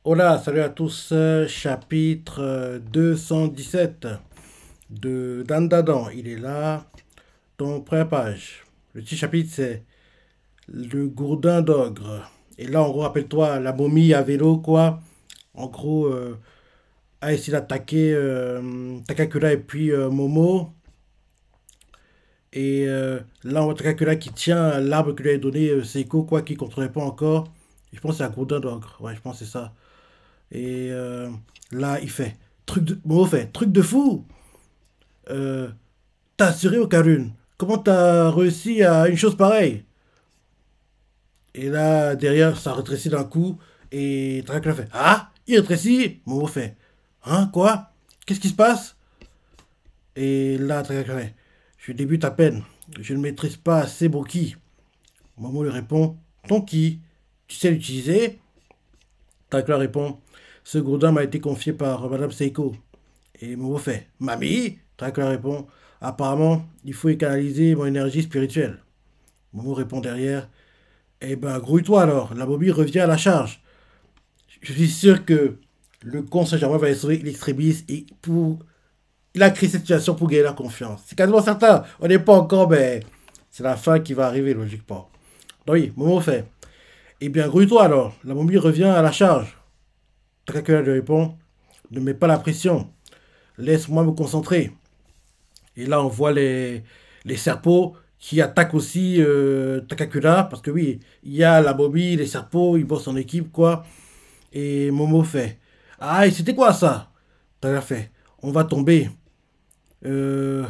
Hola, salut à tous, chapitre 217 de Dandadan. Il est là, dans première page. Le petit chapitre, c'est le gourdin d'ogre. Et là, en gros, rappelle-toi, la momie à vélo, quoi. En gros, a essayé d'attaquer Takakura et puis Momo. Et là, on voit Takakura qui tient l'arbre que lui a donné Seiko, quoi, qui ne contrôlait pas encore. Je pense que c'est un gourdin d'ogre. Ouais, je pense que c'est ça. Et là, il fait Momo fait truc de fou. Euh, T'as assuré au Karun. Comment t'as réussi à une chose pareille? Et là, derrière, ça rétrécit d'un coup. Et Dracula fait Ah, il rétrécit. Momo fait Hein, quoi? Qu'est-ce qui se passe? Et là, Dracula fait Je débute à peine. Je ne maîtrise pas assez mon ki. Momo lui répond Ton ki, tu sais l'utiliser? Dracula répond Ce gourdin m'a été confié par Madame Seiko. Et Momo fait Mamie? Dracula répond Apparemment, il faut y canaliser mon énergie spirituelle. Momo répond derrière Eh ben, grouille-toi alors, la momie revient à la charge. Je suis sûr que le con Saint-Germain va sauver l'extrémiste et pour. Il a créé cette situation pour gagner la confiance. C'est quasiment certain. On n'est pas encore, mais c'est la fin qui va arriver, logiquement. Donc oui, Momo fait Eh bien, grouille-toi alors, la momie revient à la charge. Dracula lui répond Ne mets pas la pression, laisse-moi me concentrer. Et là, on voit les serpos qui attaquent aussi Takakura. Parce que oui, il y a la Bobby, les serpos, ils bossent en équipe, quoi. Et Momo fait Ah, et c'était quoi ça? Takakura fait On va tomber. Euh,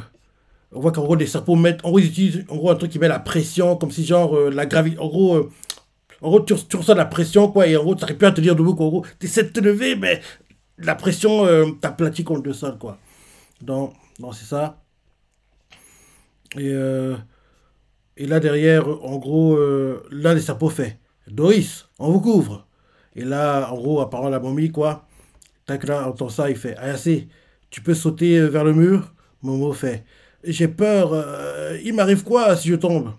on voit qu'en gros, les serpos mettent. En gros, ils utilisent en gros, un truc qui met la pression, comme si genre la gravité. En gros tu ressens la pression, quoi. Et en gros, tu n'arrives plus à te dire debout, quoi. En gros, tu essaies de te lever, mais la pression t'aplatit contre le sol, quoi. Donc, non, c'est ça. Et Et là derrière, en gros, l'un des serpents fait Doris, on vous couvre. Et là, en gros, apparemment la momie, quoi. Tac là, entend ça, il fait Ayase, tu peux sauter vers le mur? Momo fait J'ai peur, il m'arrive quoi si je tombe?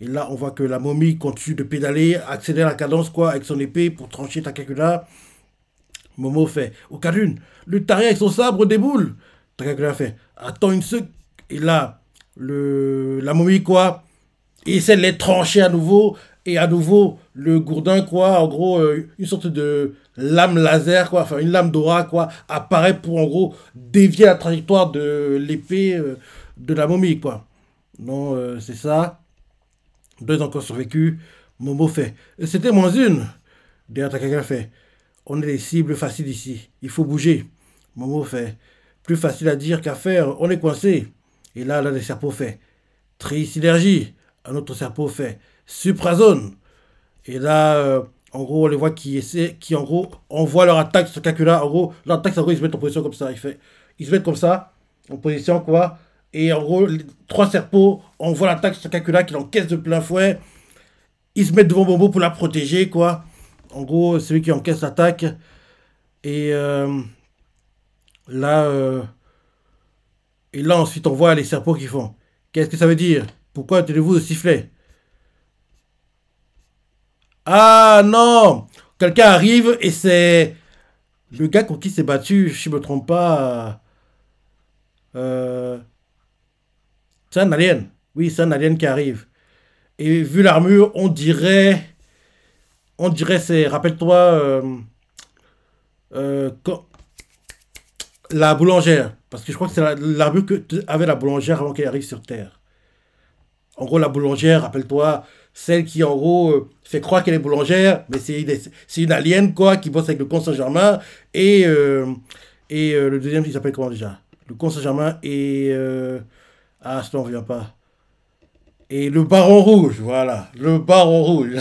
Et là, on voit que la momie continue de pédaler, accélère la cadence, quoi, avec son épée pour trancher Takakura. Momo fait Okarun, le taré avec son sabre déboule. Takakura fait Attends une seconde. Et là, la momie, quoi, il essaie de les trancher à nouveau. Et à nouveau, le gourdin, quoi, en gros, une sorte de lame laser, quoi, enfin une lame d'aura, quoi, apparaît pour, en gros, dévier la trajectoire de l'épée de la momie, quoi. Non, c'est ça. Deux encore survécu. Momo fait C'était moins une. Derrière Takaka fait On est des cibles faciles ici. Il faut bouger. Momo fait Plus facile à dire qu'à faire. On est coincé. Et là, l'un des serpents fait Tri-synergie. Un autre serpent fait Suprazone. Et là, en gros, on les voit qui essaient, qui en gros envoient leur attaque sur Kakula. En gros, leur attaque, en gros, ils se mettent en position comme ça. Ils se mettent comme ça, en position quoi. Et en gros, les trois serpents envoient l'attaque sur Kakula qui l'encaisse de plein fouet. Ils se mettent devant Bobo pour la protéger, quoi. En gros, c'est lui qui encaisse l'attaque. Et là, euh, et là, ensuite, on voit les serpents qui font. Qu'est-ce que ça veut dire? Pourquoi tenez-vous au sifflet? Ah non! Quelqu'un arrive et c'est le gars contre qui s'est battu, si je me trompe pas. euh, c'est un alien. Oui, c'est un alien qui arrive. Et vu l'armure, on dirait c'est, rappelle-toi, la boulangère. Parce que je crois que c'est l'armure que avait la boulangère avant qu'elle arrive sur Terre. En gros, la boulangère, rappelle-toi, celle qui en gros fait croire qu'elle est boulangère, mais c'est une alien quoi, qui bosse avec le Comte Saint-Germain et le deuxième il s'appelle comment déjà? Le Comte Saint-Germain et ah, ça ne revient pas. Et le Baron Rouge, voilà, le Baron Rouge.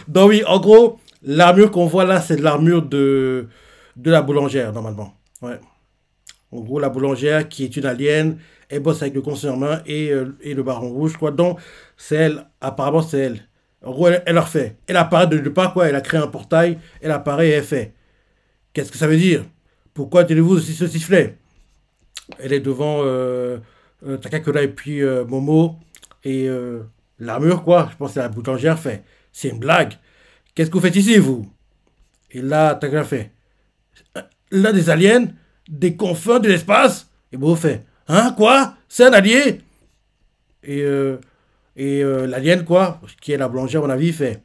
Donc oui, en gros, l'armure qu'on voit là, c'est de l'armure de la boulangère normalement. Ouais. En gros, la boulangère qui est une alien, elle bosse avec le conseiller en main et le baron rouge, quoi. Donc, c'est elle, apparemment, c'est elle. En gros, elle leur fait. Elle apparaît de nulle part, quoi. Elle a créé un portail, elle apparaît et elle fait. Qu'est-ce que ça veut dire? Pourquoi tenez-vous ce sifflet? Elle est devant Takakura et puis Momo et l'armure, quoi. Je pense que c'est la boulangère fait. C'est une blague. Qu'est-ce que vous faites ici, vous? Et là, Takakura fait, là, des aliens, des confins de l'espace. Et Momo fait, hein, quoi? C'est un allié? Et, l'alien, quoi, qui est la boulangère, à mon avis, fait,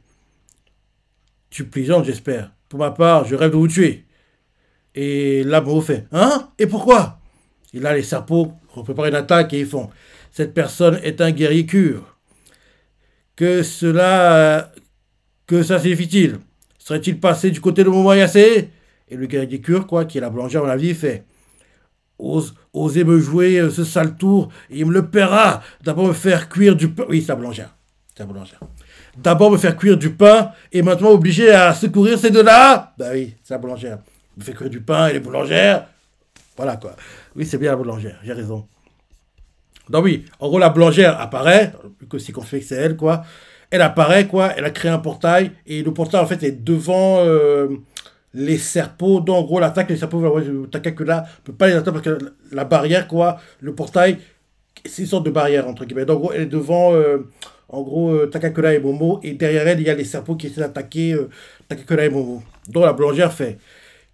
tu plaisantes, j'espère. Pour ma part, je rêve de vous tuer. Et là, Momo fait, hein? Et pourquoi? Et là, les serpents préparent une attaque et ils font, cette personne est un guerrier cure. Que cela, que ça signifie-t-il? Serait-il passé du côté de Momo Ayase? Et le guerrier cure, quoi, qui est la boulangère, à mon avis, fait, osez me jouer ce sale tour, et il me le paiera. D'abord me faire cuire du pain. Oui, c'est la boulangère. C'est la boulangère. D'abord me faire cuire du pain, et maintenant obligé à secourir ces deux-là. Bah oui, c'est la boulangère. Me fait cuire du pain et les boulangères. Voilà quoi. Oui, c'est bien la boulangère, j'ai raison. Donc oui, en gros, la boulangère apparaît, que c'est qu'on fait que c'est elle, quoi. Elle apparaît, quoi, elle a créé un portail, et le portail, en fait, est devant les serpents. Donc, en gros, l'attaque, les serpents, Takakura ne peut pas les attaquer parce que la barrière, quoi, le portail, c'est une sorte de barrière, entre guillemets. Donc, en gros, elle est devant, en gros, Takakura et Momo, et derrière elle, il y a les serpents qui essaient d'attaquer Takakura et Momo. Donc, la boulangère fait,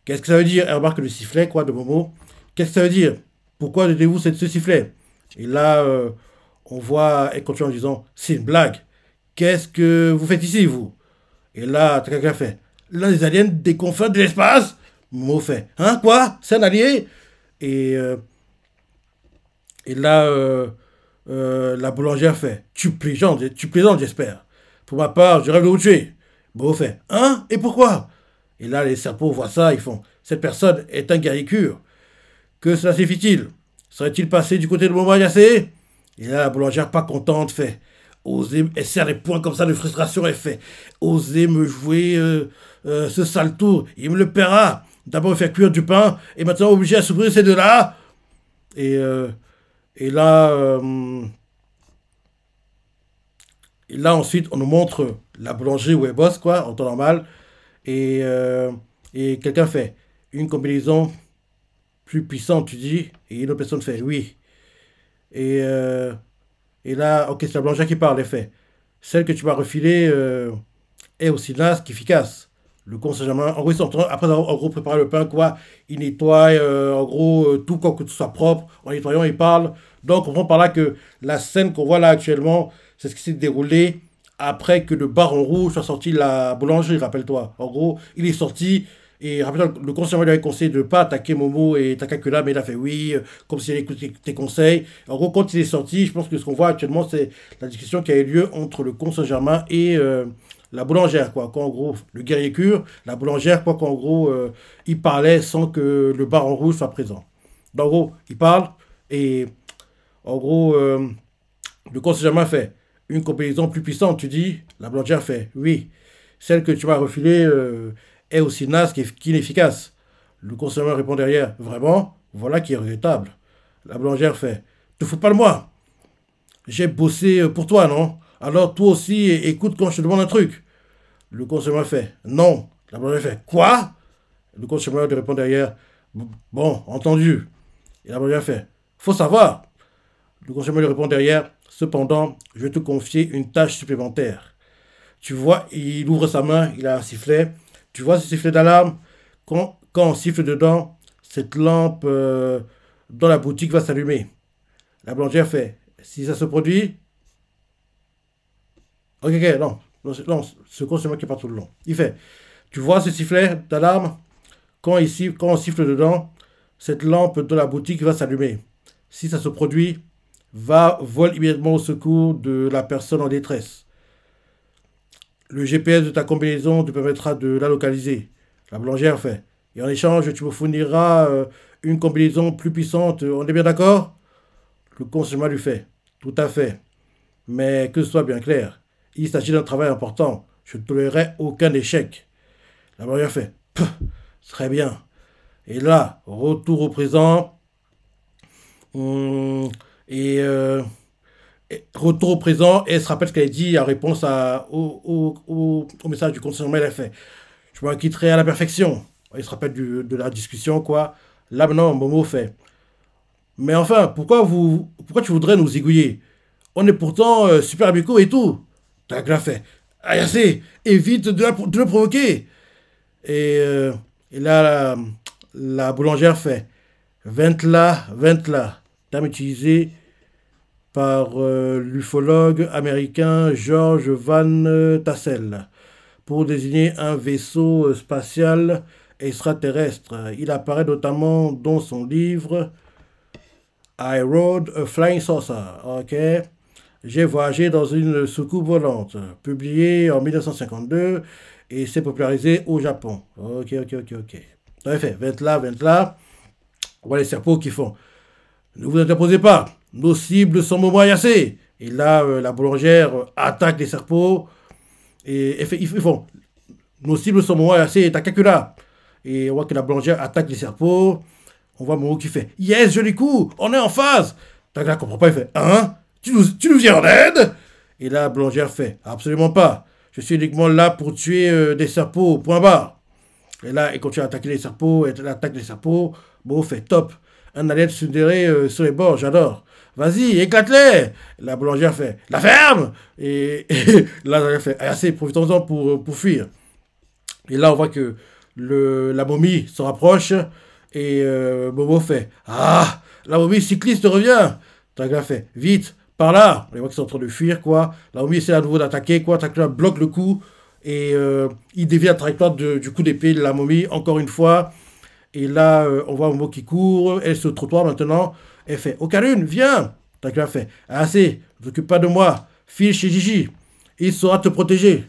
qu'est-ce que ça veut dire? Elle remarque le sifflet, quoi, de Momo. Qu'est-ce que ça veut dire? Pourquoi donnez-vous ce sifflet? Et là, on voit, elle continue en disant, c'est une blague. Qu'est-ce que vous faites ici, vous? Et là, Takaka fait, là, les aliens des confins de l'espace? Momo fait, hein, quoi? C'est un allié? Et, euh, et là, la boulangère fait, tu plaisantes, j'espère. Pour ma part, je rêve de vous tuer. Momo fait, hein? Et pourquoi? Et là, les serpents voient ça, ils font, cette personne est un guerrier cure. Que cela signifie-t-il? Serait-il passé du côté de Momo Ayase? Et là, la boulangère, pas contente, fait, osez, elle serre les poings comme ça de frustration, elle fait, osez me jouer ce sale tour, il me le paiera. D'abord, il fait cuire du pain, et maintenant, obligé à s'ouvrir ces deux-là. Et, euh, et là, ensuite, on nous montre la boulangerie où elle bosse, quoi, en temps normal. Et, quelqu'un fait une combinaison plus puissante, tu dis, et une autre personne fait oui. Et, euh, et là, ok, c'est la boulangère qui parle, elle fait, celle que tu m'as refilée est aussi naze qu'efficace. Le con Saint-Germain, en gros, après avoir en gros préparé le pain, quoi, il nettoie, en gros, tout quoi que tout soit propre. En nettoyant, il parle. Donc, on comprend par là que la scène qu'on voit là actuellement, c'est ce qui s'est déroulé après que le baron rouge soit sorti de la boulangerie, rappelle-toi. En gros, il est sorti, et rappelle-toi, le conseiller lui avait conseillé de ne pas attaquer Momo et Takakura, mais il a fait oui, comme s'il avait écouté tes conseils. En gros, quand il est sorti, je pense que ce qu'on voit actuellement, c'est la discussion qui a eu lieu entre le conseil Saint-Germain et la boulangère, quoi. Quand, en gros, le guerrier cure, la boulangère, quoi, qu'en gros, il parlait sans que le baron rouge soit présent. Donc, en gros, il parle, et en gros, le conseil Germain fait une combinaison plus puissante, tu dis. La boulangère fait oui. Celle que tu m'as refilée est aussi naze qu'inefficace. Le conseil Germain répond derrière, vraiment, voilà qui est regrettable. La boulangère fait, te fous pas de moi. J'ai bossé pour toi, non? Alors toi aussi, écoute quand je te demande un truc. Le consommeur fait non. La boulangère fait quoi? Le consommeur lui répond derrière, bon, entendu. Et la boulangère fait, faut savoir. Le consommeur lui répond derrière, cependant, je vais te confier une tâche supplémentaire. Tu vois, il ouvre sa main, il a un sifflet. Tu vois ce sifflet d'alarme? Quand on siffle dedans, cette lampe dans la boutique va s'allumer. La boulangère fait, si ça se produit, ok, ok, non, non, non, ce consommeur qui parle tout le long. Il fait, tu vois ce sifflet d'alarme? Quand on siffle dedans, cette lampe de la boutique va s'allumer. Si ça se produit, vole immédiatement au secours de la personne en détresse. Le GPS de ta combinaison te permettra de la localiser. La boulangère fait. Et en échange, tu me fourniras une combinaison plus puissante. On est bien d'accord? Le consommeur lui fait. Tout à fait. Mais que ce soit bien clair, il s'agit d'un travail important. Je ne tolérerai aucun échec. La boulangère fait. Très bien. Et là, retour au présent. Hum, et, retour au présent, et elle se rappelle ce qu'elle a dit en réponse au message du conseiller. Elle a fait, je m'acquitterai à la perfection. Elle se rappelle de la discussion, quoi. Là, maintenant, Momo fait, mais enfin, pourquoi tu voudrais nous zigouiller? On est pourtant super amicaux et tout. T'as fait, Ayase, évite de le provoquer. Et, euh, et là, la boulangère fait Ventla, Ventla, terme utilisé par l'ufologue américain George Van Tassel pour désigner un vaisseau spatial extraterrestre. Il apparaît notamment dans son livre I Rode a Flying Saucer. Ok. J'ai voyagé dans une soucoupe volante, publié en 1952 et c'est popularisé au Japon. Ok, ok, ok, ok. En effet, Ventla, Ventla. On voit les serpents qui font. Ne vous interposez pas. Nos cibles sont Momo Ayase. Et là, la boulangère attaque les serpents. Et ils font. Nos cibles sont Momo Ayase et Takakura. Et on voit que la boulangère attaque les serpents. On voit Momo qui fait Yes, joli coup, on est en phase. Takakura comprend pas, il fait Hein, tu nous viens en aide. Et là, la boulangère fait Absolument pas. Je suis uniquement là pour tuer des serpents, point barre. Et là, il continue à attaquer les serpents, et elle attaque les serpents. Bon, fait top. Un alien sudéré sur les bords, j'adore. Vas-y, éclate-les. La boulangère fait La ferme. Et là, la fait Assez, profitons-en pour fuir. Et là, on voit que la momie se rapproche. Et Bobo fait Ah, la momie cycliste revient. Taga fait Vite, par là. On voit qu'ils sont en train de fuir, quoi. La momie essaie à nouveau d'attaquer, quoi. Taga bloque le coup. Et il dévie la trajectoire du coup d'épée de la momie, encore une fois. Et là, on voit Momo qui court. Elle se trottoir maintenant. Elle fait Okarune, viens. Takura fait Assez, ne t'occupe pas de moi. File chez Gigi. Il saura te protéger.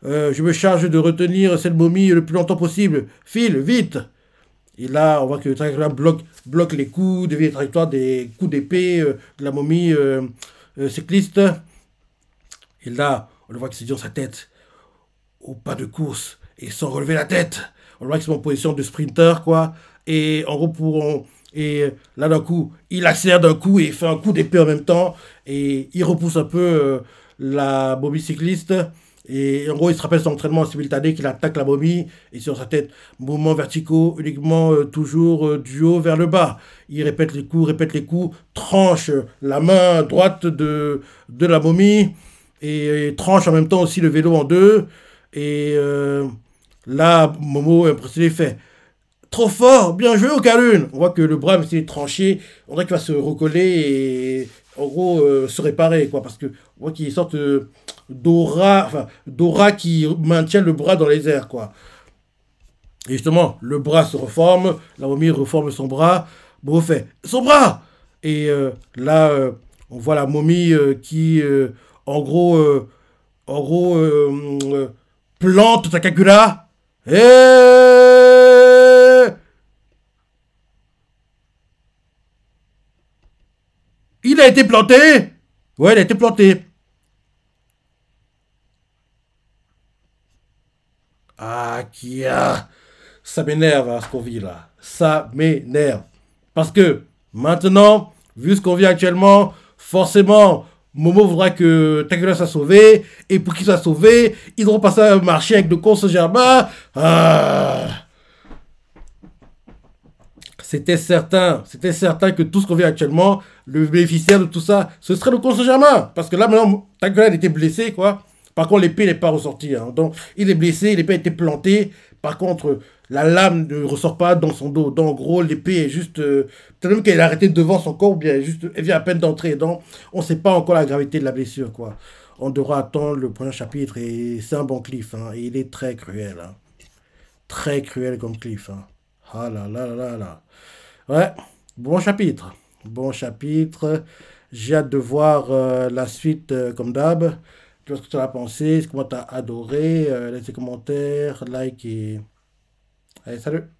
Je me charge de retenir cette momie le plus longtemps possible. File, vite. Et là, on voit que Takura bloque les coups, dévie les trajectoires des coups d'épée de la momie cycliste. Et là, on le voit qu'il se dit dans sa tête au pas de course et sans relever la tête. On voit qu'ils sont en position de sprinter, quoi. Et en gros, et là, d'un coup, il accélère d'un coup et fait un coup d'épée en même temps. Et il repousse un peu la momie cycliste. Et en gros, il se rappelle son entraînement simultané qu'il attaque la momie. Et sur sa tête, mouvements verticaux, uniquement toujours du haut vers le bas. Il répète les coups, tranche la main droite de la momie. Et tranche en même temps aussi le vélo en deux. Et là, Momo, impressionné, fait Trop fort, bien joué, Okarune. On voit que le bras, s'il est tranché, on dirait qu'il va se recoller et en gros se réparer, quoi. Parce que on voit qu'il y a une sorte d'aura qui maintient le bras dans les airs, quoi. Et justement, le bras se reforme, la momie reforme son bras. Momo fait Son bras. Et là, on voit la momie qui, en gros, en gros, plante Takakura. Et il a été planté. Ouais, il a été planté. Ah, Kia. Ça m'énerve hein, ce qu'on vit là. Ça m'énerve. Parce que maintenant, vu ce qu'on vit actuellement, forcément, Momo voudra que Takura soit sauvé. Et pour qu'il soit sauvé, ils devront passer à un marché avec de cons germain. Ah. C'était certain que tout ce qu'on vit actuellement, le bénéficiaire de tout ça, ce serait le conseil germain. Parce que là, maintenant, Takura était blessé, quoi. Par contre, l'épée n'est pas ressortie. Hein. Donc, il est blessé, l'épée a été plantée. Par contre, la lame ne ressort pas dans son dos. Donc, en gros, l'épée est juste. Peut-être même qu'elle est arrêtée devant son corps, ou bien elle vient à peine d'entrer. Donc, on ne sait pas encore la gravité de la blessure, quoi. On devra attendre le prochain chapitre et c'est un bon cliff. Hein. Et il est très cruel. Hein. Très cruel comme cliff. Hein. Ah là là là là là. Ouais, bon chapitre. Bon chapitre. J'ai hâte de voir la suite comme d'hab. Tu vois ce que tu en as pensé, comment tu as adoré. Laisse des commentaires, like et. Allez, salut!